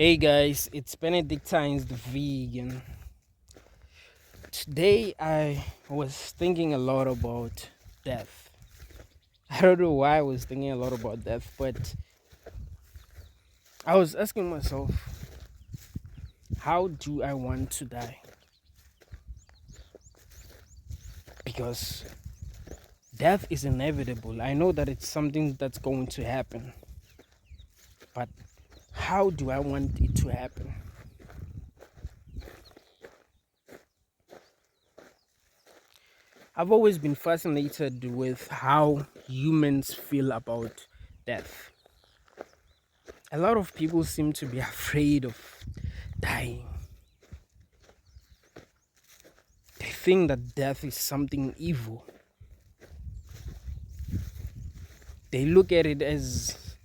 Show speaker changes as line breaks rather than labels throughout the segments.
Hey guys, it's Benedictines the Vegan. Today I was thinking a lot about death. I don't know why I was thinking a lot about death, but I was asking myself, how do I want to die? Because death is inevitable. I know that it's something that's going to happen, but how do I want it to happen? I've always been fascinated with how humans feel about death. A lot of people seem to be afraid of dying. They think that death is something evil. They look at it as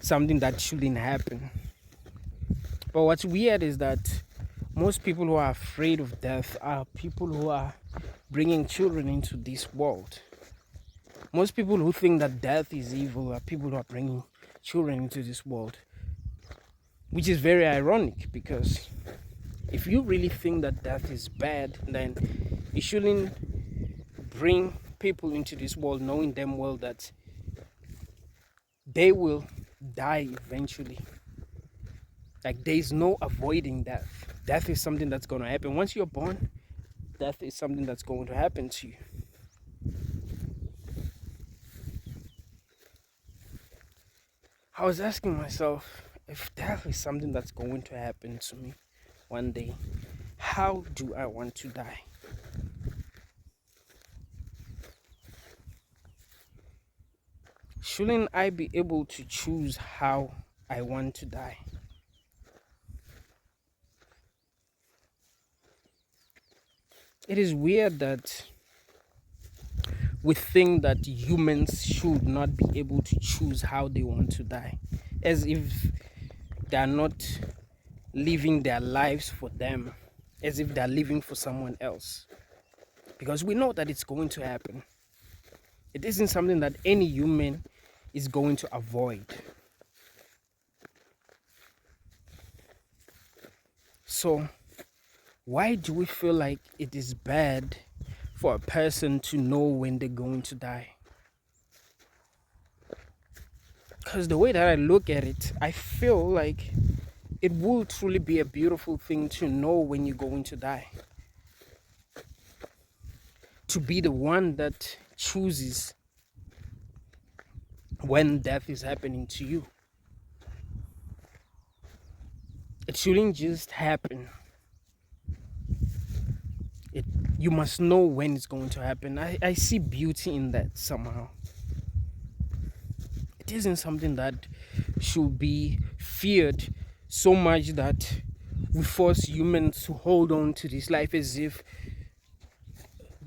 something that shouldn't happen. But what's weird is that most people who are afraid of death are people who are bringing children into this world. Most people who think that death is evil are people who are bringing children into this world, which is very ironic because if you really think that death is bad, then you shouldn't bring people into this world knowing damn well that they will die eventually. Like, there's no avoiding death. Death is something that's going to happen. Once you're born, death is something that's going to happen to you. I was asking myself, if death is something that's going to happen to me one day, how do I want to die? Shouldn't I be able to choose how I want to die? It is weird that we think that humans should not be able to choose how they want to die, as if they are not living their lives for them, as if they are living for someone else. Because we know that it's going to happen. It isn't something that any human is going to avoid. So, why do we feel like it is bad for a person to know when they're going to die? Because the way that I look at it, I feel like it will truly be a beautiful thing to know when you're going to die. To be the one that chooses when death is happening to you. It shouldn't just happen. You must know when it's going to happen. I see beauty in that somehow. It isn't something that should be feared so much that we force humans to hold on to this life as if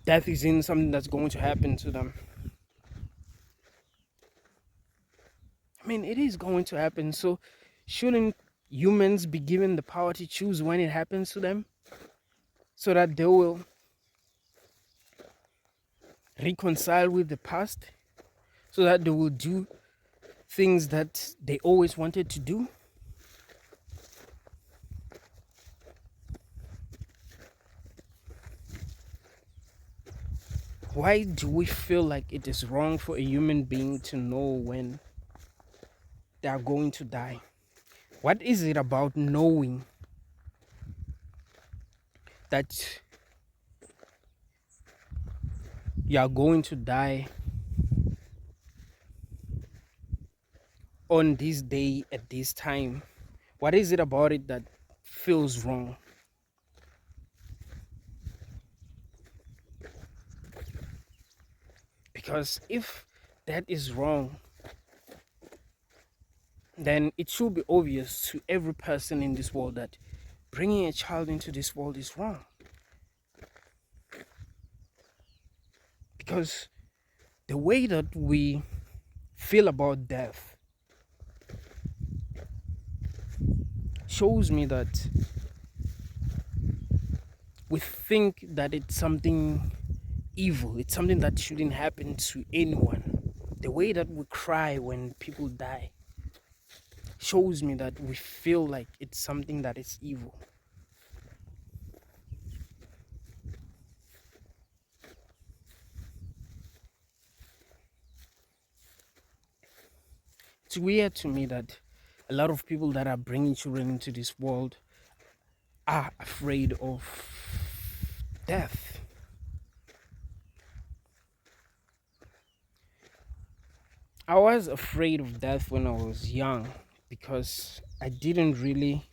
death isn't something that's going to happen to them. I mean, it is going to happen, so shouldn't humans be given the power to choose when it happens to them so that they will reconcile with the past, so that they will do things that they always wanted to do? Why do we feel like it is wrong for a human being to know when they are going to die? What is it about knowing that you are going to die on this day at this time? What is it about it that feels wrong? Because if that is wrong, then it should be obvious to every person in this world that bringing a child into this world is wrong. Because the way that we feel about death shows me that we think that it's something evil, it's something that shouldn't happen to anyone. The way that we cry when people die shows me that we feel like it's something that is evil. It's weird to me that a lot of people that are bringing children into this world are afraid of death. I was afraid of death when I was young because I didn't really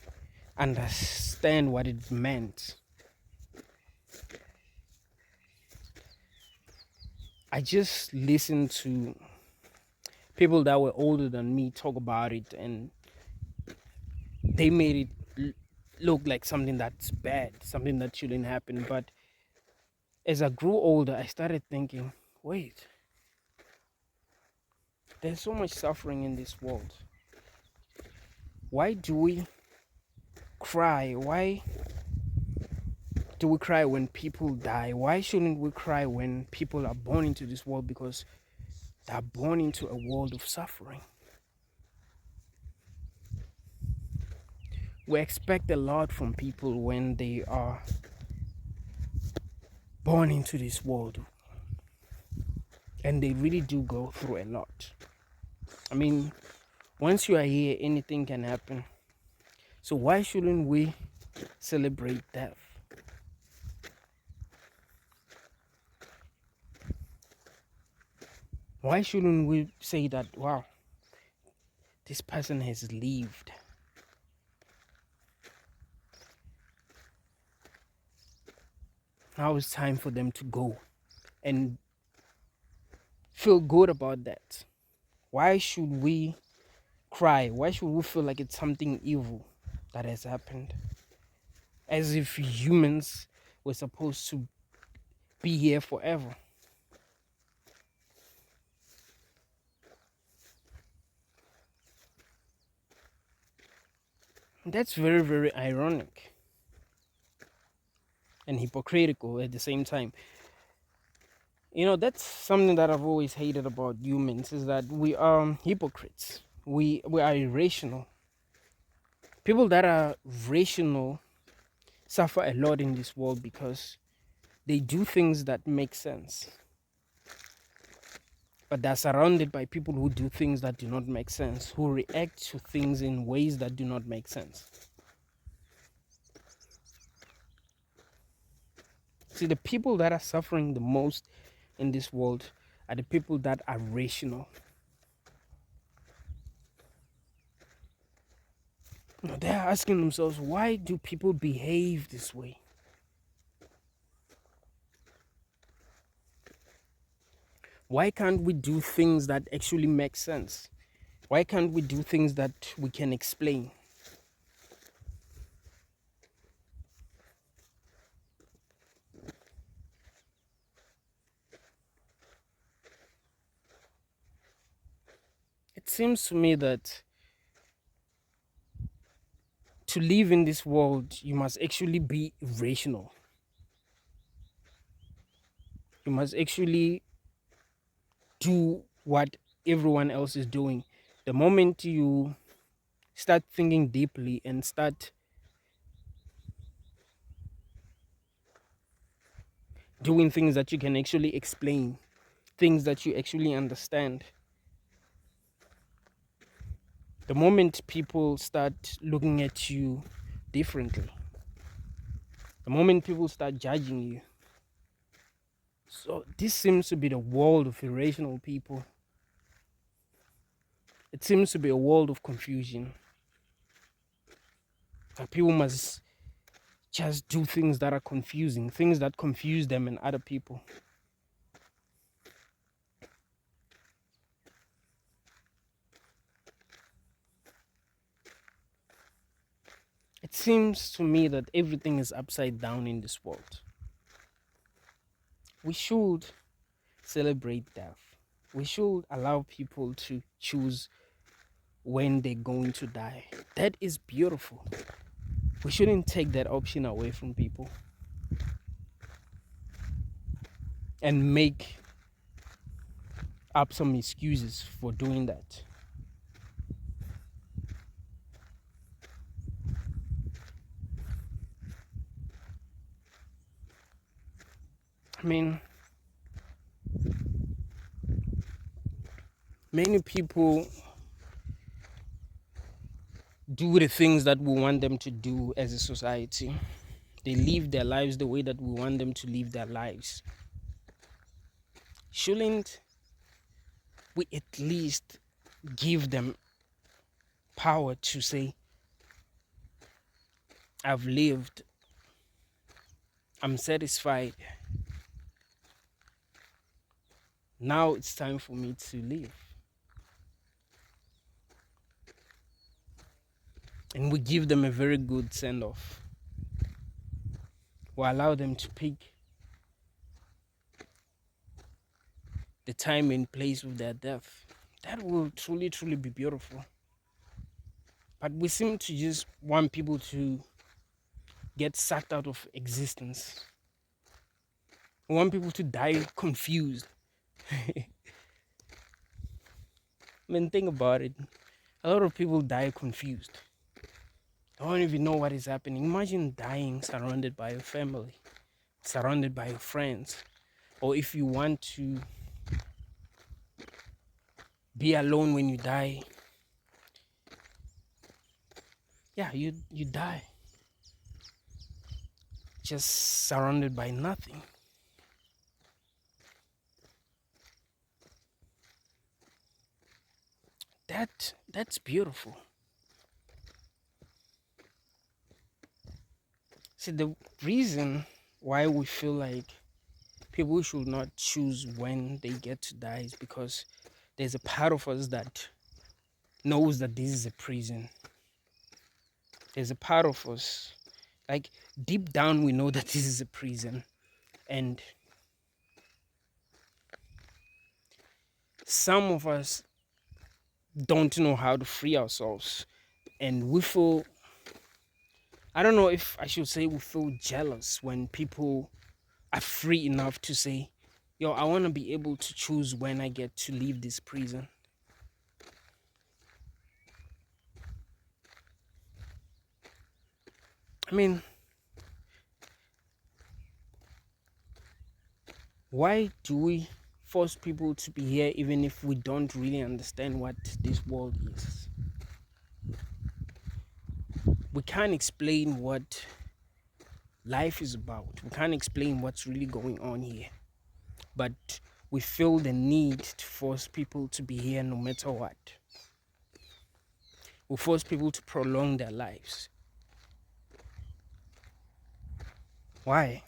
understand what it meant. I just listened to people that were older than me talk about it, and they made it look like something that's bad, something that shouldn't happen. But as I grew older, I started thinking, wait, there's so much suffering in this world. Why do we cry? Why do we cry when people die? Why shouldn't we cry when people are born into this world? Because they're born into a world of suffering. We expect a lot from people when they are born into this world, and they really do go through a lot. I mean, once you are here, anything can happen. So why shouldn't we celebrate death? Why shouldn't we say that, wow, this person has lived? Now it's time for them to go, and feel good about that. Why should we cry? Why should we feel like it's something evil that has happened? As if humans were supposed to be here forever. That's very, very ironic and hypocritical at the same time. You know, that's something that I've always hated about humans, is that we are hypocrites. We are irrational. People that are rational suffer a lot in this world because they do things that make sense. But they're surrounded by people who do things that do not make sense, who react to things in ways that do not make sense. See, the people that are suffering the most in this world are the people that are rational. Now, they're asking themselves, why do people behave this way? Why can't we do things that actually make sense? Why can't we do things that we can explain? It seems to me that to live in this world, you must actually be rational. You must actually do what everyone else is doing. The moment you start thinking deeply and start doing things that you can actually explain, things that you actually understand, the moment people start looking at you differently, the moment people start judging you. So this seems to be the world of irrational people. It seems to be a world of confusion. That people must just do things that are confusing, things that confuse them and other people. It seems to me that everything is upside down in this world. We should celebrate death. We should allow people to choose when they're going to die. That is beautiful. We shouldn't take that option away from people and make up some excuses for doing that. I mean, many people do the things that we want them to do as a society. They live their lives the way that we want them to live their lives. Shouldn't we at least give them power to say, I've lived, I'm satisfied, now it's time for me to live? And we give them a very good send-off. We allow them to pick the time and place of their death. That will truly, truly be beautiful. But we seem to just want people to get sucked out of existence. We want people to die confused. I mean, think about it. A lot of people die confused. They don't even know what is happening. Imagine dying surrounded by your family, surrounded by your friends. Or if you want to be alone when you die, yeah, you die. Just surrounded by nothing. That's beautiful. See, the reason why we feel like people should not choose when they get to die is because there's a part of us that knows that this is a prison. There's a part of us, like deep down, we know that this is a prison. And some of us don't know how to free ourselves. And we feel, I don't know if I should say we feel jealous when people are free enough to say, yo, I want to be able to choose when I get to leave this prison. I mean, why do we force people to be here even if we don't really understand what this world is? We can't explain what life is about. We can't explain what's really going on here. But we feel the need to force people to be here no matter what. We force people to prolong their lives. Why?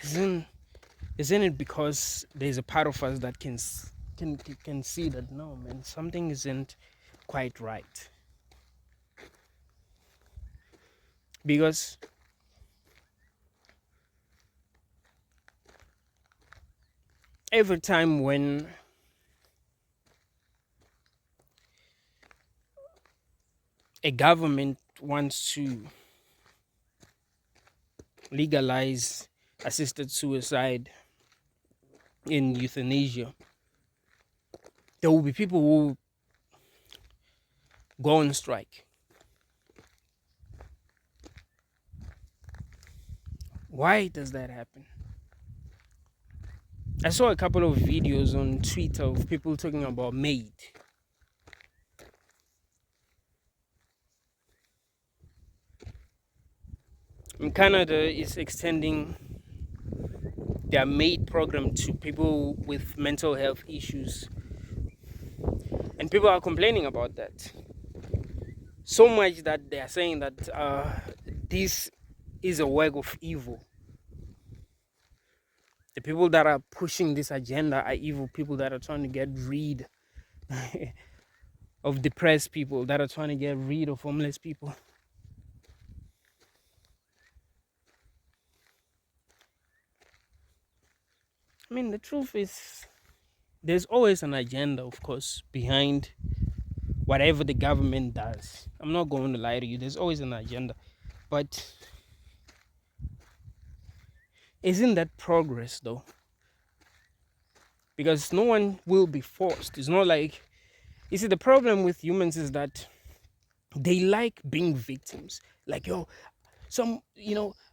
Isn't it because there's a part of us that can see that no, man, something isn't quite right? Because every time when a government wants to legalize assisted suicide in euthanasia, there will be people who go on strike. Why does that happen? I saw a couple of videos on Twitter of people talking about MAID. In Canada is extending their MAID program to people with mental health issues. And people are complaining about that. So much that they are saying that this is a work of evil. The people that are pushing this agenda are evil people that are trying to get rid of depressed people, that are trying to get rid of homeless people. I mean, the truth is, there's always an agenda, of course, behind whatever the government does. I'm not going to lie to you, there's always an agenda. But isn't that progress, though? Because no one will be forced. It's not like, you see, the problem with humans is that they like being victims. Like, yo,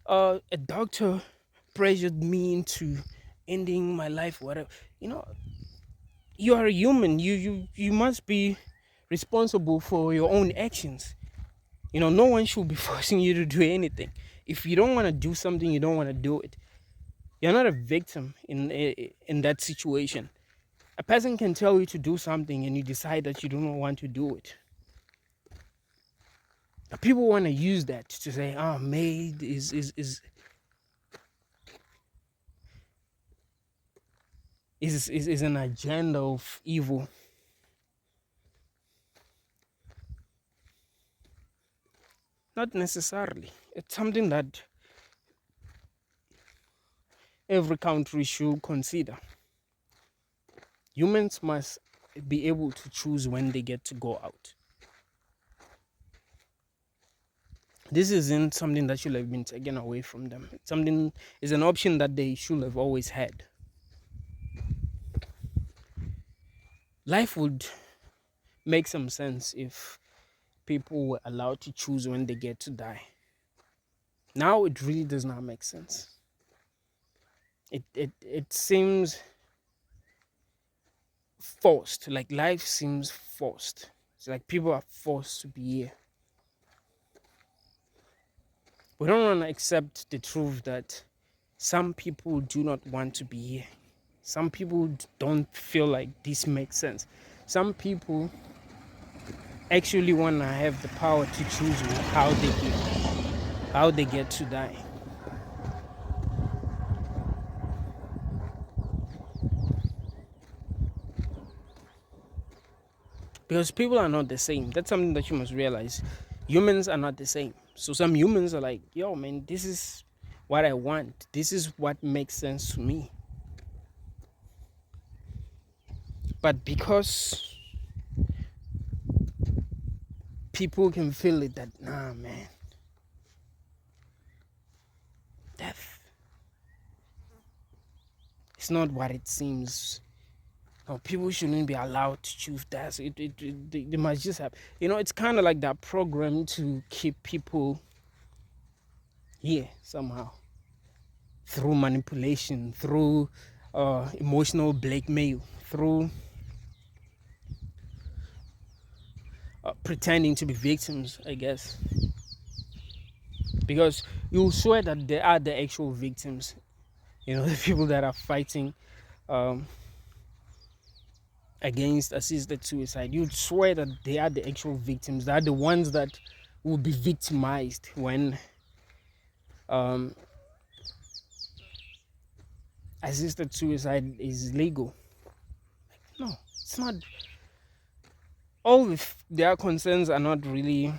a doctor pressured me into ending my life, whatever. You know, you are a human. You must be responsible for your own actions. You know, no one should be forcing you to do anything. If you don't want to do something, you don't want to do it. You're not a victim in that situation. A person can tell you to do something and you decide that you don't want to do it. People want to use that to say, "Ah, made is an agenda of evil." Not necessarily. It's something that every country should consider. Humans must be able to choose when they get to go out. This isn't something that should have been taken away from them. It's something is an option that they should have always had. Life would make some sense if people were allowed to choose when they get to die. Now it really does not make sense. It seems forced. Like life seems forced. It's like people are forced to be here. We don't want to accept the truth that some people do not want to be here. Some people don't feel like this makes sense. Some people actually want to have the power to choose how they get to die. Because people are not the same. That's something that you must realize. Humans are not the same. So some humans are like, yo, man, this is what I want. This is what makes sense to me. But because people can feel it that, nah, man, death, it's not what it seems. No, people shouldn't be allowed to choose that. So they must just have, it's kind of like that program to keep people here somehow through manipulation, through emotional blackmail, through pretending to be victims, I guess. Because you swear that they are the actual victims, the people that are fighting against assisted suicide. You'd swear that they are the actual victims. They are the ones that will be victimized when assisted suicide is legal. No, it's not. All of their concerns are not really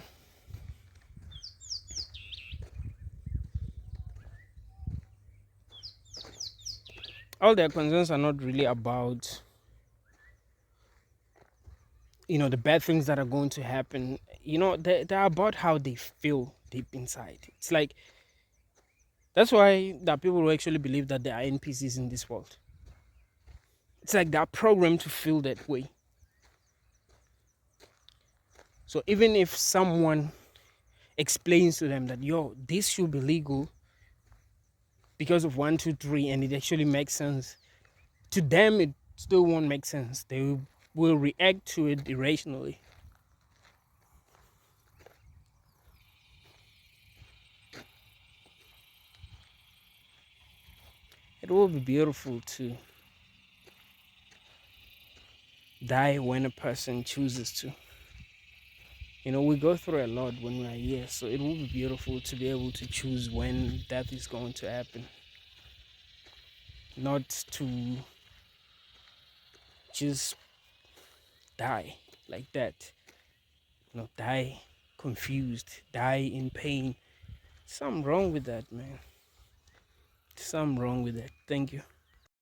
about the bad things that are going to happen. They're about how they feel deep inside. It's like that's why that people will actually believe that there are NPCs in this world. It's like they're programmed to feel that way. So even if someone explains to them that, yo, this should be legal because of 1, 2, 3, and it actually makes sense, to them it still won't make sense. They will react to it irrationally. It will be beautiful to die when a person chooses to. We go through a lot when we are here, so it will be beautiful to be able to choose when death is going to happen. Not to just die like that. Die confused, die in pain. Something wrong with that, man. Something wrong with that. Thank you.